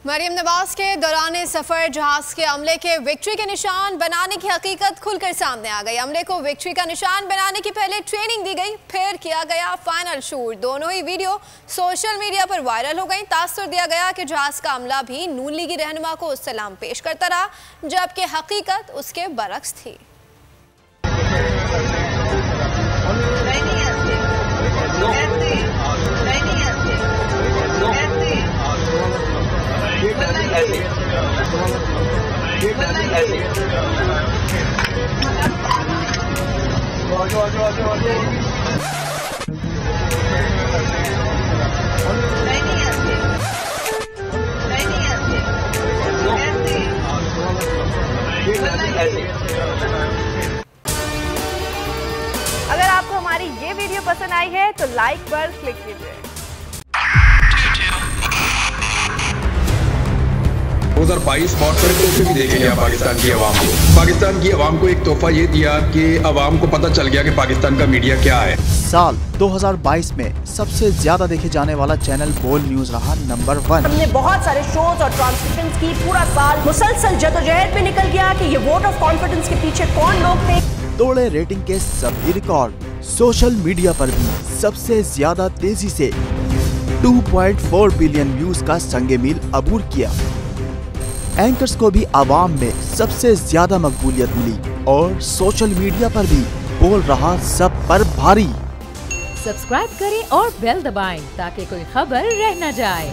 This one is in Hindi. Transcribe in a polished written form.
मरियम नवाज के दौरान सफर जहाज के अमले के विक्ट्री के निशान बनाने की हकीकत खुलकर सामने आ गई। अमले को विक्ट्री का निशान बनाने की पहले ट्रेनिंग दी गई, फिर किया गया फाइनल शूट। दोनों ही वीडियो सोशल मीडिया पर वायरल हो गई। तासुर दिया गया कि जहाज का अमला भी नून लीगी रहनुमा को सलाम पेश करता रहा, जबकि हकीकत उसके बरक्स थी। अगर आपको हमारी ये वीडियो पसंद आई है तो लाइक पर क्लिक कीजिए। 2022 बहुत सारे तोहफे भी देखे गया पाकिस्तान की आवाम को। पाकिस्तान की आवाम को एक तोहफा ये दिया कि आवाम को पता चल गया कि पाकिस्तान का मीडिया क्या है। साल 2022 में सबसे ज्यादा देखे जाने वाला चैनल बोल न्यूज रहा नंबर 1। हमने बहुत सारे शोज और ट्रांसमिशंस की, पूरा साल मुसलसल जदोजहद में निकल गया कि ये वोट ऑफ कॉन्फिडेंस के पीछे कौन लोग थे। तोड़े रेटिंग के सभी रिकॉर्ड। सोशल मीडिया पर भी सबसे ज्यादा तेजी से 2.4 बिलियन व्यूज का संगे मील अबूर किया। एंकर्स को भी आवाम में सबसे ज्यादा मकबूलियत मिली और सोशल मीडिया पर भी बोल रहा सब पर भारी। सब्सक्राइब करें और बेल दबाएं ताकि कोई खबर रह न जाए।